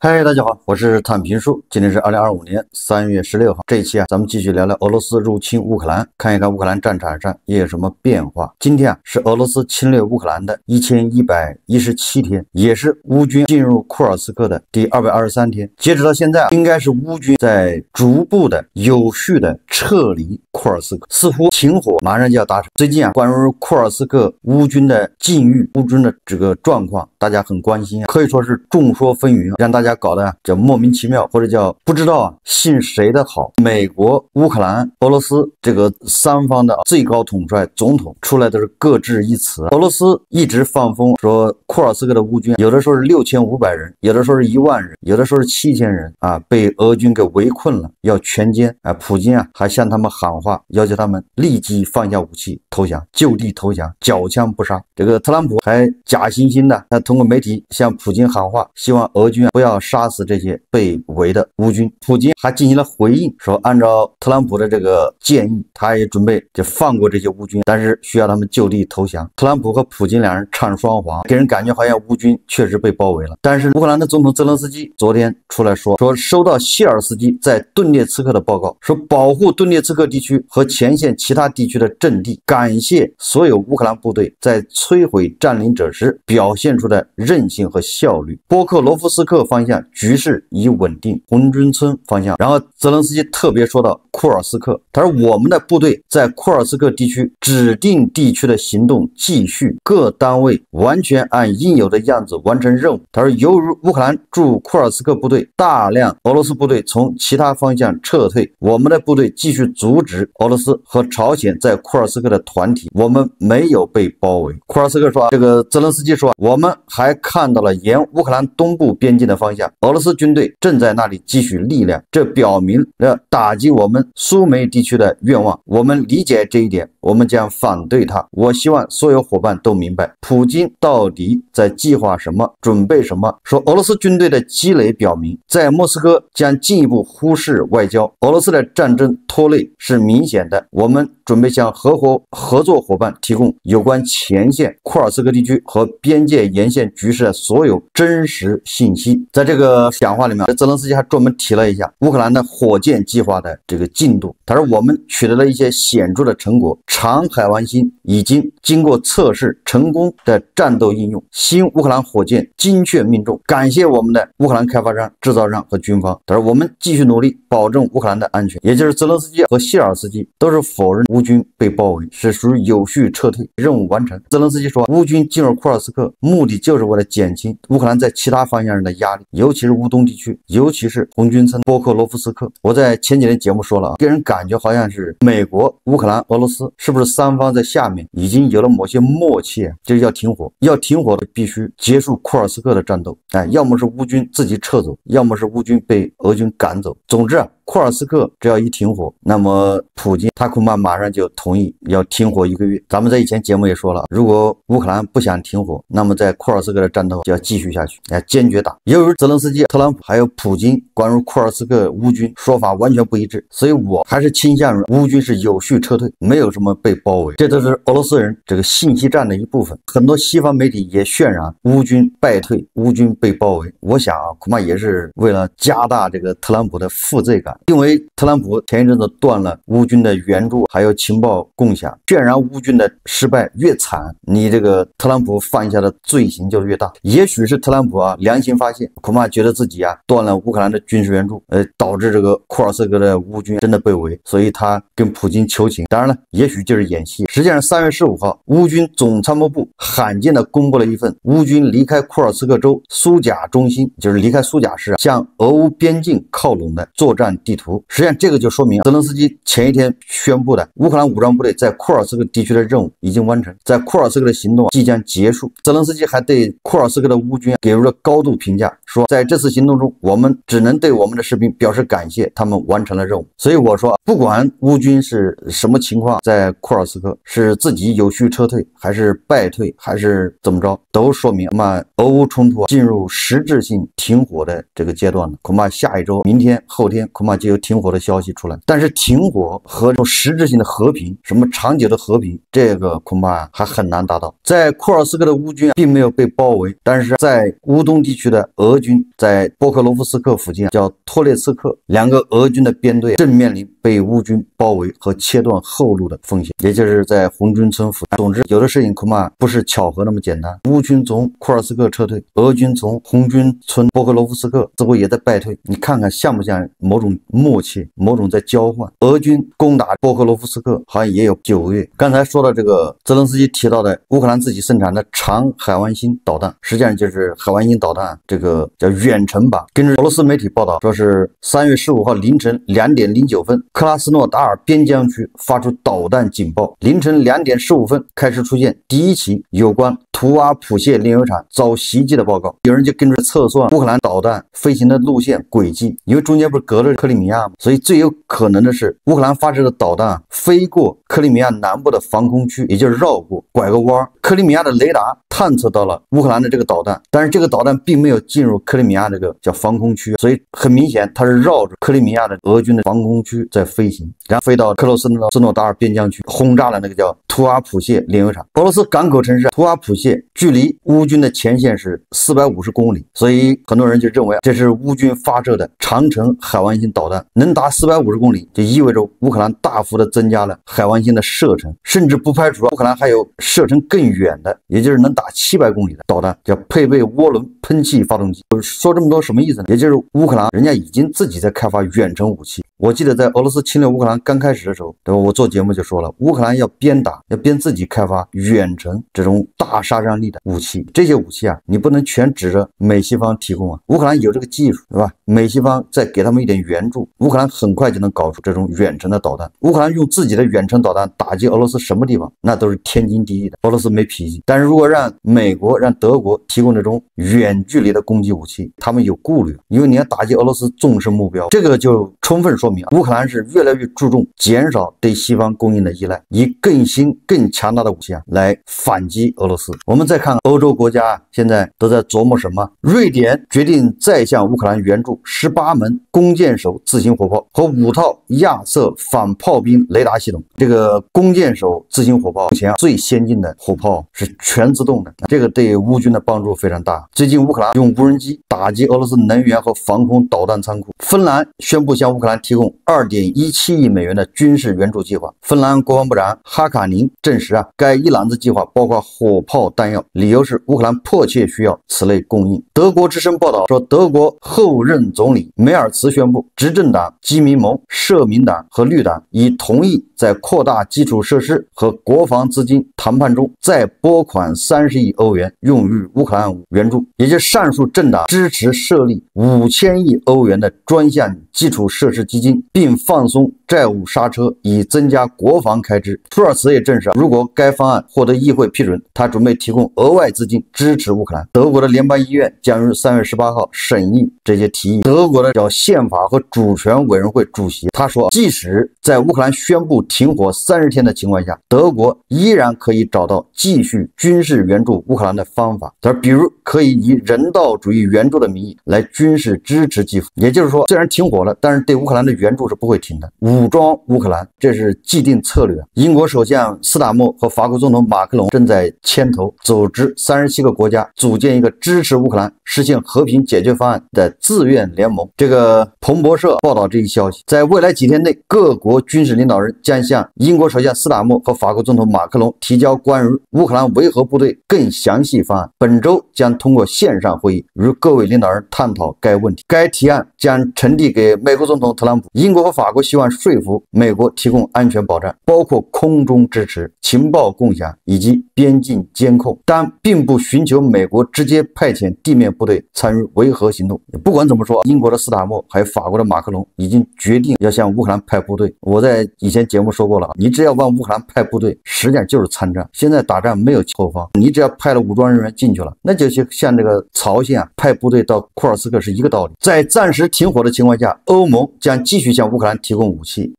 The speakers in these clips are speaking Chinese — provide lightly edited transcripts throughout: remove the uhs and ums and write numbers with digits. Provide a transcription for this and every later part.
嗨，大家好，我是探评书。今天是2025年3月16号。这一期咱们继续聊聊俄罗斯入侵乌克兰，看一看乌克兰战场上也有什么变化。今天是俄罗斯侵略乌克兰的1117天，也是乌军进入库尔斯克的第223天。截止到现在，应该是乌军在逐步的、有序的撤离库尔斯克，似乎停火马上就要达成。最近关于库尔斯克乌军的境遇、乌军的这个状况，大家很关心，可以说是众说纷纭，让大家搞得叫莫名其妙，或者叫不知道信谁的好。美国、乌克兰、俄罗斯这个三方的最高统帅总统出来都是各执一词。俄罗斯一直放风说库尔斯克的乌军有的说是6500人，有的说是1万人，有的说是7000人被俄军给围困了，要全歼普京还向他们喊话，要求他们立即放下武器投降，就地投降，缴枪不杀。这个特朗普还假惺惺的通过媒体向普京喊话，希望俄军不要杀死这些被围的乌军。普京还进行了回应，说按照特朗普的这个建议，他也准备就放过这些乌军，但是需要他们就地投降。特朗普和普京两人唱双簧，给人感觉好像乌军确实被包围了。但是乌克兰的总统泽连斯基昨天出来说收到谢尔斯基在顿涅茨克的报告，说保护顿涅茨克地区和前线其他地区的阵地，感谢所有乌克兰部队在摧毁占领者时表现出的韧性和效率。波克罗夫斯克方向局势已稳定，红军村方向。然后泽连斯基特别说到库尔斯克，他说我们的部队在库尔斯克地区指定地区的行动继续，各单位完全按应有的样子完成任务。他说由于乌克兰驻库尔斯克部队大量俄罗斯部队从其他方向撤退，我们的部队继续阻止俄罗斯和朝鲜在库尔斯克的团体，我们没有被包围。库尔斯克说，这个泽连斯基说，我们还看到了沿乌克兰东部边境的方向，俄罗斯军队正在那里积蓄力量，这表明了打击我们苏梅地区的愿望。我们理解这一点，我们将反对它。我希望所有伙伴都明白，普京到底在计划什么，准备什么。说俄罗斯军队的积累表明，在莫斯科将进一步忽视外交，俄罗斯的战争拖累是明显的。我们准备向合作伙伴提供有关前线、库尔斯克地区和边界沿线局势的所有真实信息。在这个讲话里面，泽连斯基还专门提了一下乌克兰的火箭计划的这个进度。他说我们取得了一些显著的成果，长海王星已经经过测试成功的战斗应用，新乌克兰火箭精确命中，感谢我们的乌克兰开发商、制造商和军方。他说我们继续努力保证乌克兰的安全。也就是泽连斯基和谢尔斯基都是否认乌军被包围，是属于有序撤退，任务完成。泽连斯基说，乌军进入库尔斯克目的就是为了减轻乌克兰在其他方向上的压力，尤其是乌东地区，尤其是红军村、波克罗夫斯克。我在前几天节目说了，给人感觉好像是美国、乌克兰、俄罗斯是不是三方在下面已经有了某些默契，就是要停火。要停火的必须结束库尔斯克的战斗，要么是乌军自己撤走，要么是乌军被俄军赶走。总之库尔斯克只要一停火，那么普京他恐怕马上就同意要停火1个月。咱们在以前节目也说了，如果乌克兰不想停火，那么在库尔斯克的战斗就要继续下去，坚决打。由于泽连斯基、特朗普还有普京关于库尔斯克乌军说法完全不一致，所以我还是倾向于乌军是有序撤退，没有什么被包围。这都是俄罗斯人这个信息战的一部分。很多西方媒体也渲染乌军败退、乌军被包围，我想恐怕也是为了加大这个特朗普的负罪感。因为特朗普前一阵子断了乌军的援助还有情报共享，渲染乌军的失败越惨，你这个特朗普犯下的罪行就越大。也许是特朗普良心发现，恐怕觉得自己断了乌克兰的军事援助，导致这个库尔斯克的乌军真的被围，所以他跟普京求情。当然了，也许就是演戏。实际上3月15号，乌军总参谋部罕见的公布了一份乌军离开库尔斯克州苏贾中心，就是离开苏贾市向俄乌边境靠拢的作战地图。实际上这个就说明泽连斯基前一天宣布的乌克兰武装部队在库尔斯克地区的任务已经完成，在库尔斯克的行动即将结束。泽连斯基还对库尔斯克的乌军给出了高度评价，说在这次行动中，我们只能对我们的士兵表示感谢，他们完成了任务。所以我说，不管乌军是什么情况，在库尔斯克是自己有序撤退还是败退还是怎么着，都说明俄乌冲突进入实质性停火的这个阶段了。恐怕下一周、明天、后天恐怕怕就有停火的消息出来。但是停火和这种实质性的和平，什么长久的和平，这个恐怕还很难达到。在库尔斯克的乌军并没有被包围，但是在乌东地区的俄军在波克罗夫斯克附近叫托列茨克，两个俄军的编队正面临被乌军包围和切断后路的风险，也就是在红军村附近。总之，有的事情恐怕不是巧合那么简单。乌军从库尔斯克撤退，俄军从红军村波克罗夫斯克似乎也在败退，你看看像不像某种默契，某种在交换？俄军攻打波克罗夫斯克好像也有9个月。刚才说到这个泽连斯基提到的乌克兰自己生产的长海湾星导弹，实际上就是海湾星导弹这个叫远程版。根据俄罗斯媒体报道，说是3月15号凌晨2点09分，克拉斯诺达尔边疆区发出导弹警报。凌晨2点15分开始出现第一起有关图阿普谢炼油厂遭袭击的报告。有人就跟着测算乌克兰导弹飞行的路线轨迹，因为中间不是隔了克里米亚吗？所以最有可能的是乌克兰发射的导弹飞过克里米亚南部的防空区，也就是绕过拐个弯。克里米亚的雷达探测到了乌克兰的这个导弹，但是这个导弹并没有进入克里米亚这个叫防空区，所以很明显它是绕着克里米亚的俄军的防空区在飞行，然后飞到克罗斯诺达尔边疆区，轰炸了那个叫图阿普谢炼油厂。俄罗斯港口城市图阿普谢距离乌军的前线是450公里，所以很多人就认为这是乌军发射的长程海湾星导弹，能达450公里，就意味着乌克兰大幅的增加了海湾星的射程，甚至不排除乌克兰还有射程更远的，也就是能打700公里的导弹，叫配备涡轮喷气发动机。说这么多什么意思呢？也就是乌克兰人家已经自己在开发远程武器。我记得在俄罗斯侵略乌克兰刚开始的时候，对吧？我做节目就说了，乌克兰要边打要边自己开发远程这种大杀伤力的武器。这些武器啊，你不能全指着美西方提供啊。乌克兰有这个技术，对吧？美西方再给他们一点援助，乌克兰很快就能搞出这种远程的导弹。乌克兰用自己的远程导弹打击俄罗斯什么地方，那都是天经地义的。俄罗斯没脾气，但是如果让美国、让德国提供这种远距离的攻击武器，他们有顾虑，因为你要打击俄罗斯重视目标，这个就充分说明乌克兰是越来越注重减少对西方供应的依赖，以更新更强大的武器来反击俄罗斯。我们再看欧洲国家现在都在琢磨什么？瑞典决定再向乌克兰援助18门弓箭手自行火炮和5套亚瑟反炮兵雷达系统。这个弓箭手自行火炮目前最先进的火炮是全自动的，这个对乌军的帮助非常大。最近乌克兰用无人机打击俄罗斯能源和防空导弹仓库。芬兰宣布向乌克兰提供2.17亿美元的军事援助计划。芬兰国防部长哈卡宁证实该一揽子计划包括火炮弹药，理由是乌克兰迫切需要此类供应。德国之声报道说，德国后任总理梅尔茨宣布，执政党基民盟、社民党和绿党已同意在扩大基础设施和国防资金谈判中再拨款30亿欧元用于乌克兰援助，也就是上述政党支持设立5000亿欧元的专项基础设施基金，并放松债务刹车，以增加国防开支。舒尔茨也证实，如果该方案获得议会批准，他准备提供额外资金支持乌克兰。德国的联邦议院将于3月18号审议这些提议。德国的叫宪法和主权委员会主席他说，即使在乌克兰宣布停火30天的情况下，德国依然可以找到继续军事援助乌克兰的方法，比如可以以人道主义援助的名义来军事支持基辅。也就是说，虽然停火了，但是对乌克兰的援助是不会停的。武装乌克兰，这是既定策略。英国首相斯塔默和法国总统马克龙正在牵头组织37个国家组建一个支持乌克兰实现和平解决方案的自愿联盟。这个彭博社报道这一消息，在未来几天内，各国军事领导人将向英国首相斯塔默和法国总统马克龙提交关于乌克兰维和部队更详细方案。本周将通过线上会议与各位领导人探讨该问题。该提案将呈递给美国总统特朗普。英国和法国希望说服美国提供安全保障，包括空中支持、情报共享以及边境监控，但并不寻求美国直接派遣地面部队参与维和行动。不管怎么说，英国的斯塔默还有法国的马克龙已经决定要向乌克兰派部队。我在以前节目说过了，你只要往乌克兰派部队，实际上就是参战。现在打仗没有后方，你只要派了武装人员进去了，那就像这个朝鲜派部队到库尔斯克是一个道理。在暂时停火的情况下，欧盟将继续向乌克兰提供武器。气。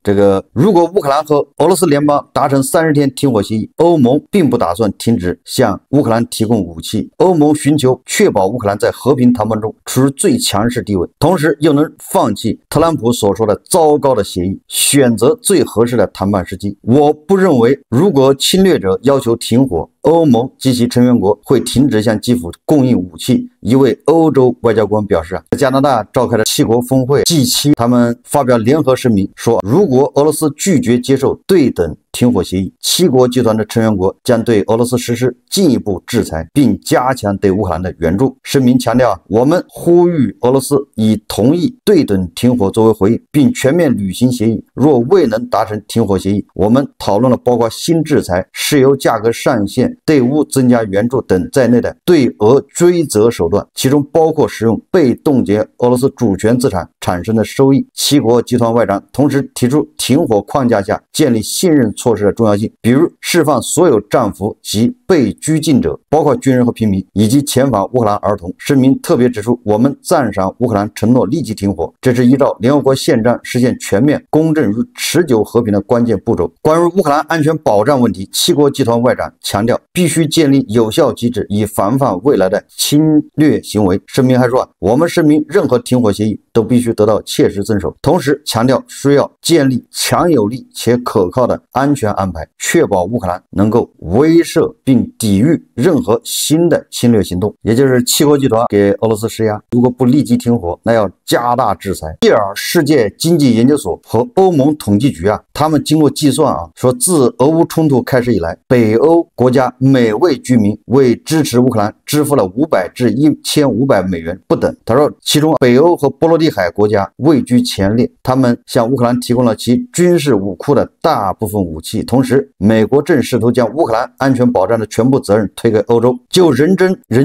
如果乌克兰和俄罗斯联邦达成30天停火协议，欧盟并不打算停止向乌克兰提供武器。欧盟寻求确保乌克兰在和平谈判中处于最强势地位，同时又能放弃特朗普所说的糟糕的协议，选择最合适的谈判时机。我不认为，如果侵略者要求停火，欧盟及其成员国会停止向基辅供应武器。一位欧洲外交官表示，加拿大召开的7国峰会 G7， 他们发表联合声明说，如果俄罗斯拒绝接受对等停火协议，7国集团的成员国将对俄罗斯实施进一步制裁，并加强对乌克兰的援助。声明强调，我们呼吁俄罗斯以同意对等停火作为回应，并全面履行协议。若未能达成停火协议，我们讨论了包括新制裁、石油价格上限、对乌增加援助等在内的对俄追责手段，其中包括使用被冻结俄罗斯主权资产产生的收益。7国集团外长同时提出停火框架下建立信任措施的重要性，比如释放所有战俘及被拘禁者，包括军人和平民，以及遣返乌克兰儿童。声明特别指出，我们赞赏乌克兰承诺立即停火，这是依照联合国宪章实现全面、公正与持久和平的关键步骤。关于乌克兰安全保障问题，7国集团外长强调必须建立有效机制，以防范未来的侵略行为。声明还说，我们声明任何停火协议都必须得到切实遵守，同时强调需要建立强有力且可靠的安全安排，确保乌克兰能够威慑并抵御任何新的侵略行动。也就是7国集团给俄罗斯施压，如果不立即停火，那要加大制裁。耶尔世界经济研究所和欧盟统计局他们经过计算说自俄乌冲突开始以来，北欧国家每位居民为支持乌克兰支付了500至1500美元不等。他说，其中北欧和波罗的海国家位居前列，他们向乌克兰提供了其军事武库的大部分武器。同时，美国正试图将乌克兰安全保障的全部责任推给欧洲。就人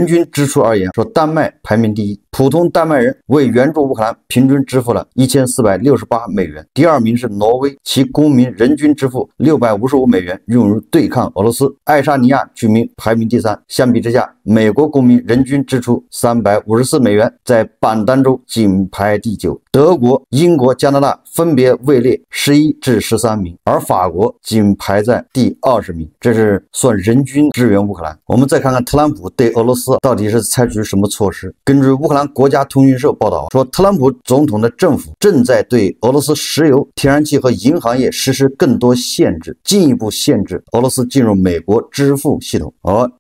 均支出而言，说丹麦排名第一，普通丹麦人为援助乌克兰平均支付了1468美元。第2名是挪威，其公民人均支付655美元用于对抗俄罗斯。爱沙尼亚居民排名第3。相比之下，美国公民人均支出354美元，在榜单中仅排第9。德国、英国、加拿大分别位列11至13名，而法国仅排在第20名。这是算人均支援乌克兰。我们再看看特朗普对俄罗斯到底是采取什么措施。根据乌克兰国家通讯社报道说，特朗普总统的政府正在对俄罗斯石油、天然气和银行业实施更多限制，进一步限制俄罗斯进入美国支付系统。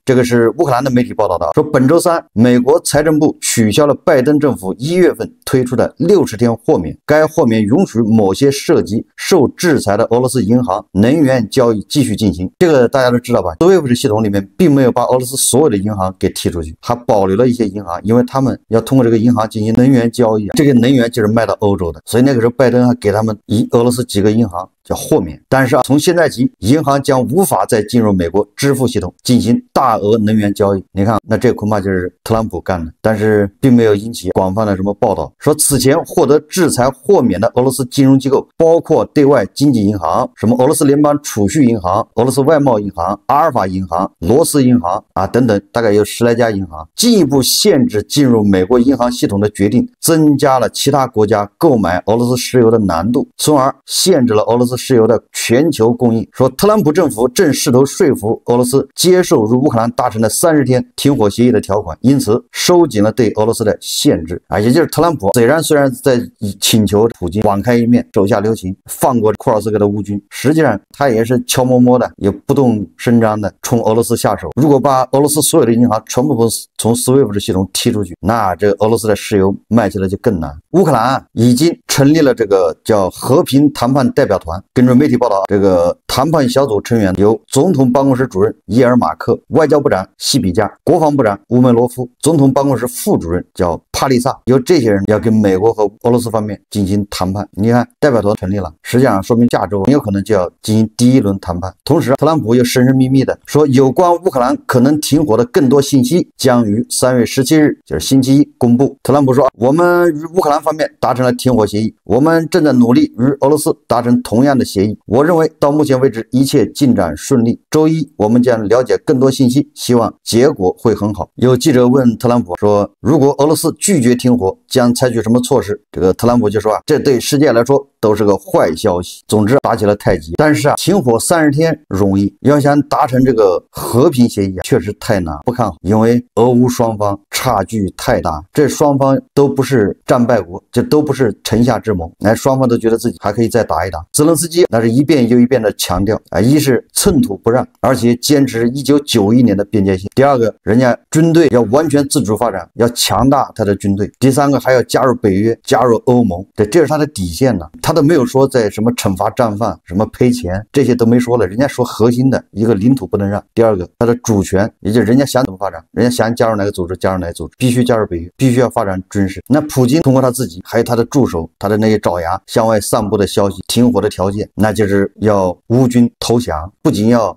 这个是乌克兰的媒体报道的，说本周3，美国财政部取消了拜登政府1月份推出的60天豁免，该豁免允许某些涉及受制裁的俄罗斯银行能源交易继续进行。这个大家都知道吧 ，SWIFT 系统里面并没有把俄罗斯所有的银行给踢出去，还保留了一些银行，因为他们要通过这个银行进行能源交易，这个能源就是卖到欧洲的，所以那个时候拜登还给他们俄罗斯几个银行叫豁免。但是从现在起，银行将无法再进入美国支付系统进行大额能源交易。你看，那这恐怕就是特朗普干的，但是并没有引起广泛的什么报道。说此前获得制裁豁免的俄罗斯金融机构包括对外经济银行、什么俄罗斯联邦储蓄银行、俄罗斯外贸银行、阿尔法银行、罗斯银行等等，大概有10来家银行。进一步限制进入美国银行系统的决定，增加了其他国家购买俄罗斯石油的难度，从而限制了俄罗斯石油的全球供应。说特朗普政府正试图说服俄罗斯接受与乌克兰达成的30天停火协议的条款，因此收紧了对俄罗斯的限制。也就是特朗普虽然在请求普京网开一面，手下留情，放过库尔斯克的乌军，实际上他也是悄摸摸的，也不动声张的冲俄罗斯下手。如果把俄罗斯所有的银行全部从 SWIFT 系统踢出去，那这俄罗斯的石油卖起来就更难。乌克兰已经成立了这个叫和平谈判代表团。根据媒体报道，这个谈判小组成员由总统办公室主任伊尔马克、外交部长西比加、国防部长乌梅罗夫、总统办公室副主任叫帕利萨，由这些人要跟美国和俄罗斯方面进行谈判。你看，代表团成立了，实际上说明下周很有可能就要进行第1轮谈判。同时，特朗普又神神秘秘的说，有关乌克兰可能停火的更多信息将于3月17日，就是星期1公布。特朗普说，我们与乌克兰方面达成了停火协议，我们正在努力与俄罗斯达成同样的协议。我认为到目前为止一切进展顺利，周1我们将了解更多信息，希望结果会很好。有记者问特朗普说，如果俄罗斯拒绝停火，将采取什么措施？这个特朗普就说这对世界来说都是个坏消息。总之打起了太极，但是停火30天容易，要想达成这个和平协议确实太难，不看好，因为俄乌双方差距太大，这双方都不是战败国，这都不是城下之盟，双方都觉得自己还可以再打一打。泽连斯基那是一遍又一遍的强调一是寸土不让，而且坚持1991年的边界线；第二个，人家军队要完全自主发展，要强大他的军队；第三个，还要加入北约，加入欧盟，这是他的底线呢。他都没有说在什么惩罚战犯、什么赔钱，这些都没说了，人家说核心的一个领土不能让，第二个，他的主权，也就是人家想怎么发展，人家想加入哪个组织加入哪个组织，必须加入北约，必须要发展军事。那普京通过他自己还有他的助手，他的那些爪牙向外散布的消息，停火的条件，那就是要乌军投降，不仅要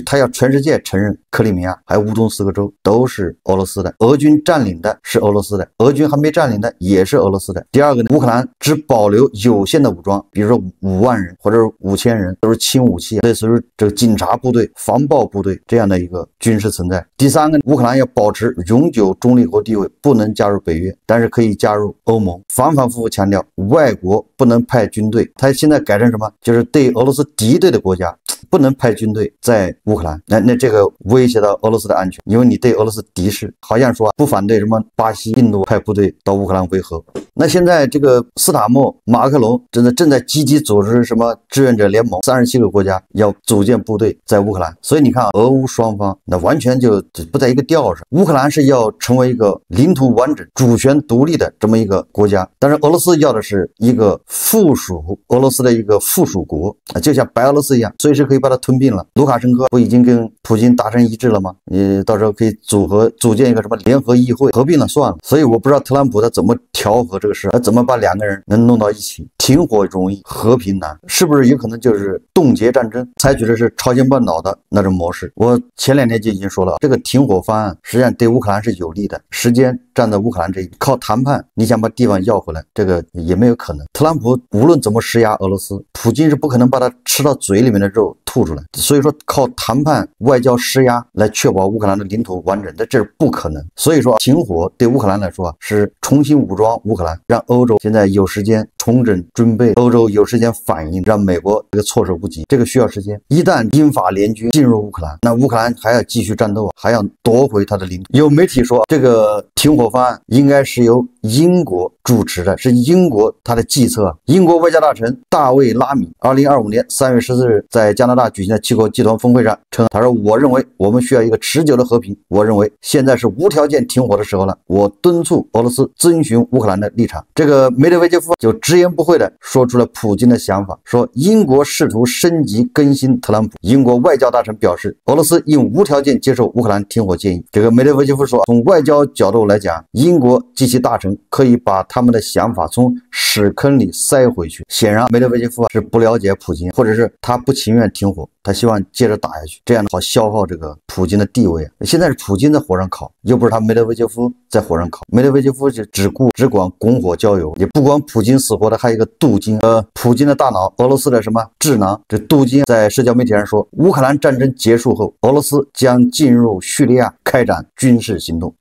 他要全世界承认克里米亚还有乌东4个州都是俄罗斯的，俄军占领的是俄罗斯的，俄军还没占领的也是俄罗斯的。第二个呢，乌克兰只保留有限的武装，比如说5万人或者5000人，都是轻武器，类似于这个警察部队、防暴部队这样的一个军事存在。第三个，乌克兰要保持永久中立国地位，不能加入北约，但是可以加入欧盟。反反复复强调外国不能派军队，他现在改成什么？就是对俄罗斯敌对的国家不能派军队在乌克兰，那这个威胁到俄罗斯的安全，因为你对俄罗斯敌视，好像说不反对什么巴西、印度派部队到乌克兰维和。那现在这个斯塔默、马克龙正在积极组织什么志愿者联盟，37个国家要组建部队在乌克兰。所以你看，俄乌双方那完全就不在一个调上。乌克兰是要成为一个领土完整、主权独立的这么一个国家，但是俄罗斯要的是一个附属俄罗斯的一个附属国，就像白俄罗斯一样，随时可以把它吞并了。卢卡申科不已经跟普京达成一致了吗？你到时候可以组建一个什么联合议会，合并了算了。所以我不知道特朗普他怎么调和这个事，他怎么把2个人能弄到一起？停火容易，和平难，是不是有可能就是冻结战争，采取的是朝鲜半岛的那种模式？我前2天就已经说了，这个停火方案实际上对乌克兰是有利的，时间站在乌克兰这一边，靠谈判你想把地方要回来，这个也没有可能。特朗普无论怎么施压俄罗斯，普京是不可能把他吃到嘴里面的肉吐出来，所以说靠谈判、外交施压来确保乌克兰的领土完整，这是不可能。所以说停火对乌克兰来说是重新武装乌克兰，让欧洲现在有时间重整准备，欧洲有时间反应，让美国这个措手不及，这个需要时间。一旦英法联军进入乌克兰，那乌克兰还要继续战斗，还要夺回他的领土。有媒体说这个停火方案应该是由英国主持的，是英国他的计策。英国外交大臣大卫拉米2025年3月14日在加拿大举行的7国集团峰会上称，他说，我认为我们需要一个持久的和平，我认为现在是无条件停火的时候了，我敦促俄罗斯遵循乌克兰的立场。这个梅德韦杰夫就直言不讳的说出了普京的想法，说英国试图升级更新特朗普。英国外交大臣表示，俄罗斯应无条件接受乌克兰停火建议。这个梅德韦杰夫说，从外交角度来讲，英国及其大臣可以把他们的想法从屎坑里塞回去。显然梅德韦杰夫是不了解普京，或者是他不情愿停火，他希望接着打下去，这样好消耗这个普京的地位。现在是普京在火上烤，又不是他梅德韦杰夫在火上烤。梅德韦杰夫就只管拱火浇油，也不管普京死活的。还有一个杜金，普京的大脑，俄罗斯的什么智囊。这杜金在社交媒体上说，乌克兰战争结束后，俄罗斯将进入叙利亚开展军事行动。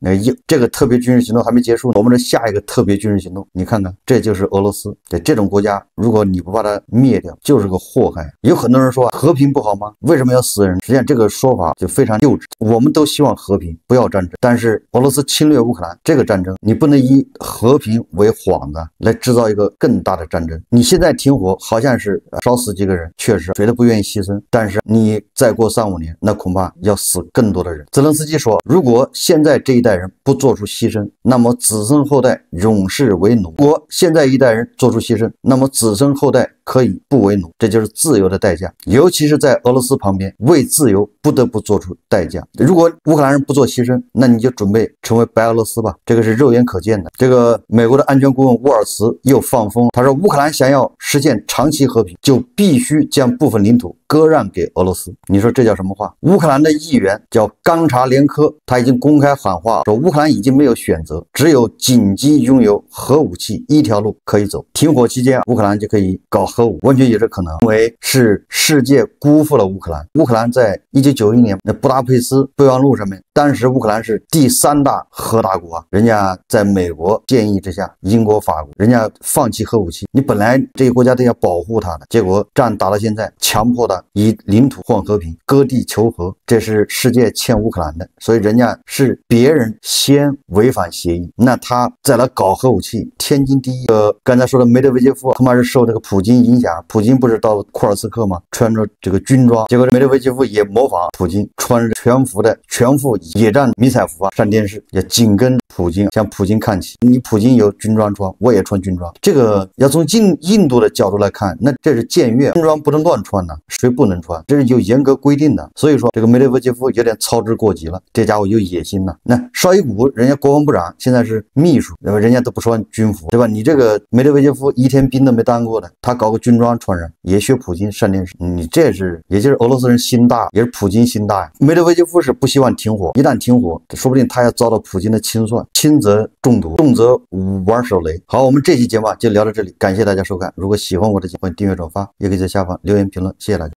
这个特别军事行动还没结束呢，我们的下一个特别军事行动，你看看，这就是俄罗斯。这种国家，如果你不把它灭掉，就是个祸害。有很多人说和平不好吗？为什么要死人？实际上这个说法就非常幼稚。我们都希望和平，不要战争，但是俄罗斯侵略乌克兰这个战争，你不能以和平为幌子来制造一个更大的战争。你现在停火好像是少死几个人，确实谁都不愿意牺牲，但是你再过3-5年，那恐怕要死更多的人。泽连斯基说，如果现在这一代人不做出牺牲，那么子孙后代永世为奴；如果现在一代人做出牺牲，那么子孙后代可以不为奴。这就是自由的代价，尤其是在俄罗斯旁边，为自由不得不做出代价。如果乌克兰人不做牺牲，那你就准备成为白俄罗斯吧，这个是肉眼可见的。这个美国的安全顾问沃尔茨又放风，他说乌克兰想要实现长期和平，就必须将部分领土割让给俄罗斯。你说这叫什么话？乌克兰的议员叫冈察连科，他已经公开喊话说，乌克兰已经没有选择，只有紧急拥有核武器一条路可以走。停火期间，乌克兰就可以搞核武，完全有这可能，因为是世界辜负服了乌克兰。乌克兰在1991年那布达佩斯备忘录上面，当时乌克兰是第3大核大国啊，人家在美国建议之下，英国、法国人家放弃核武器，你本来这些国家都要保护它的，结果战打到现在，强迫它以领土换和平，割地求和，这是世界欠乌克兰的，所以人家是别人先违反协议，那他再来搞核武器，天经地义。刚才说的梅德韦杰夫恐怕是受这个普京影响，普京不是到库尔斯克吗？穿着这个军装，结果梅德韦杰夫也模仿普京，穿着全副野战迷彩服啊，上电视也紧跟普京，向普京看齐。你普京有军装穿，我也穿军装。这个要从印度的角度来看，那这是僭越，军装不能乱穿的，谁不能穿？这是有严格规定的。所以说这个梅德韦杰夫有点操之过急了，这家伙有野心了。那绍伊古人家国防部长现在是秘书，对吧？人家都不穿军服，对吧？你这个梅德韦杰夫一天兵都没当过的，他搞个军装穿上，也学普京上电视，你这是也就是俄罗斯人心大，也是普京心大呀。梅德韦杰夫是不希望停火，一旦停火，说不定他要遭到普京的清算，轻则中毒，重则玩手雷。好，我们这期节目就聊到这里，感谢大家收看。如果喜欢我的节目，欢迎订阅转发，也可以在下方留言评论，谢谢大家。